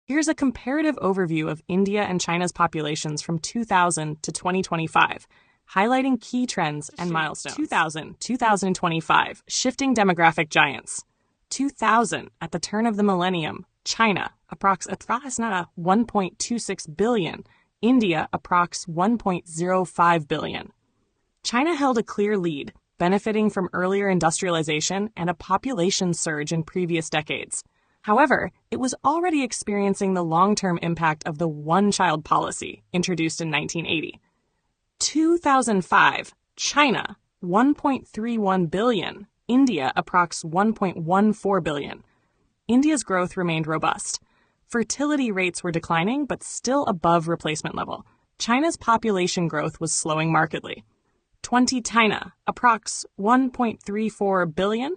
Here's a comparative overview of India and China's populations from 2000 to 2025, highlighting key trends and milestones. 2025, shifting demographic giants. 2000, at the turn of the millennium, China, approximately 1.26 billion, India, approx 1.05 billion. China held a clear lead, benefiting from earlier industrialization and a population surge in previous decades. However, it was already experiencing the long-term impact of the one-child policy introduced in 1980. 2005, China, 1.31 billion, India, approx 1.14 billion. India's growth remained robust. Fertility rates were declining, but still above replacement level. China's population growth was slowing markedly. 20 China, approx 1.34 billion,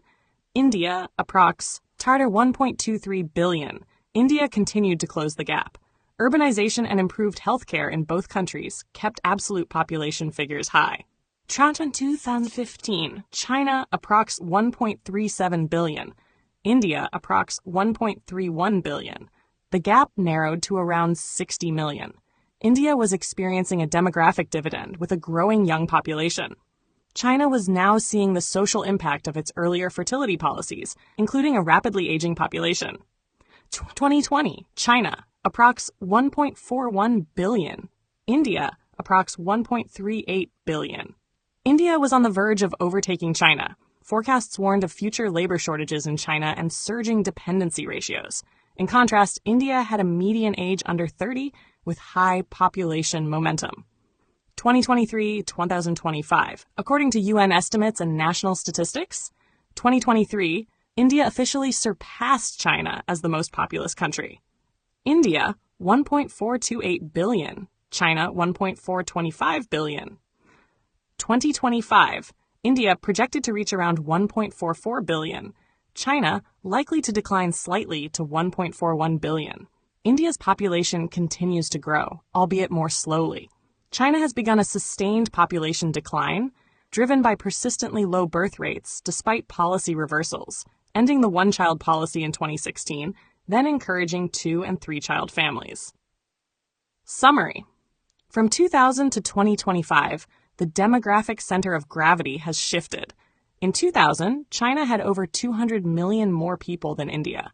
India, approx 1.23 billion. India continued to close the gap. Urbanization and improved healthcare in both countries kept absolute population figures high. 2015, China, approx 1.37 billion, India, approx 1.31 billion. The gap narrowed to around 60 million. India was experiencing a demographic dividend with a growing young population. China was now seeing the social impact of its earlier fertility policies, including a rapidly aging population. 2020, China, approx 1.41 billion. India, approx 1.38 billion. India was on the verge of overtaking China. Forecasts warned of future labor shortages in China and surging dependency ratios. In contrast, India had a median age under 30 with high population momentum. 2023-2025. According to UN estimates and national statistics, 2023, India officially surpassed China as the most populous country. India, 1.428 billion. China, 1.425 billion. 2025, India projected to reach around 1.44 billion. China, likely to decline slightly to 1.41 billion. India's population continues to grow, albeit more slowly. China has begun a sustained population decline, driven by persistently low birth rates despite policy reversals, ending the one-child policy in 2016, then encouraging 2- and 3-child families. Summary. From 2000 to 2025, the demographic center of gravity has shifted. In 2000, China had over 200 million more people than India.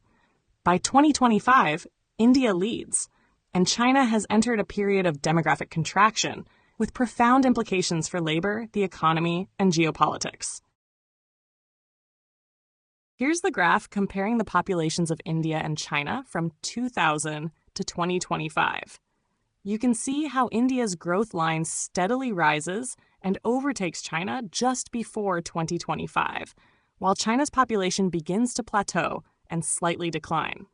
By 2025, India leads, and China has entered a period of demographic contraction with profound implications for labor, the economy, and geopolitics. Here's the graph comparing the populations of India and China from 2000 to 2025. You can see how India's growth line steadily rises and overtakes China just before 2025, while China's population begins to plateau and slightly decline.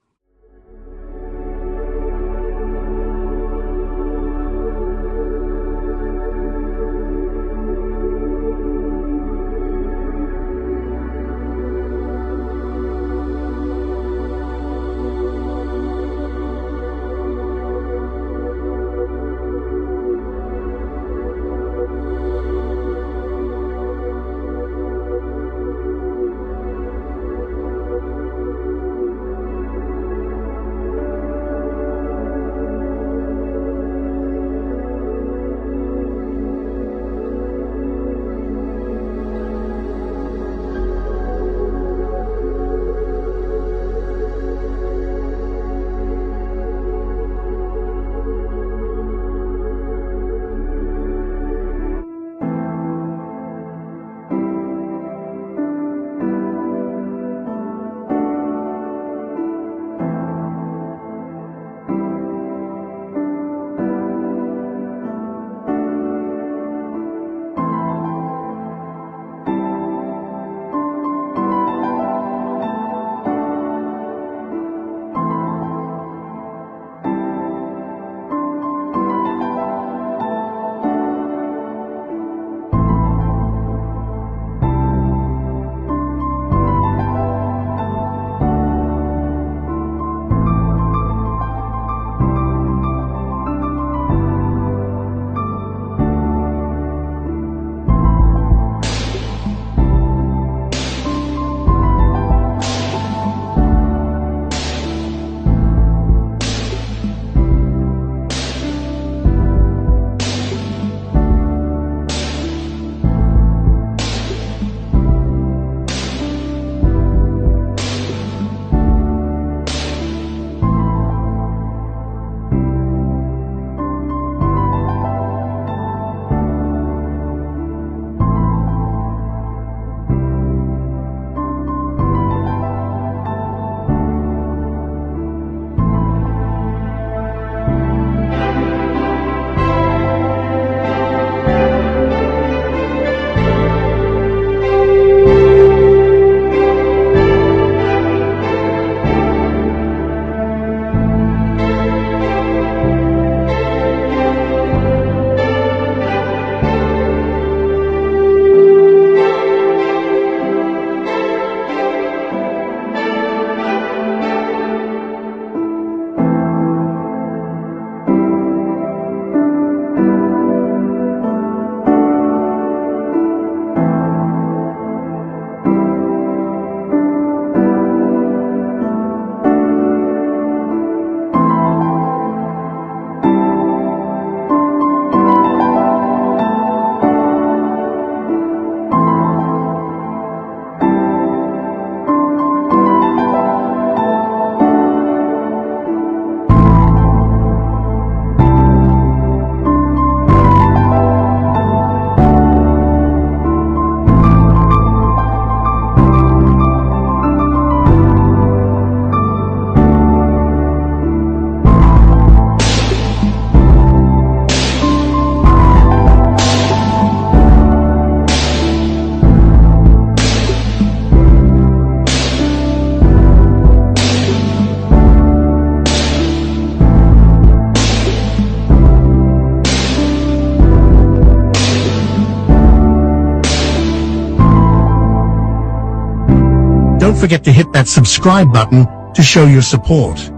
don't forget to hit that subscribe button to show your support.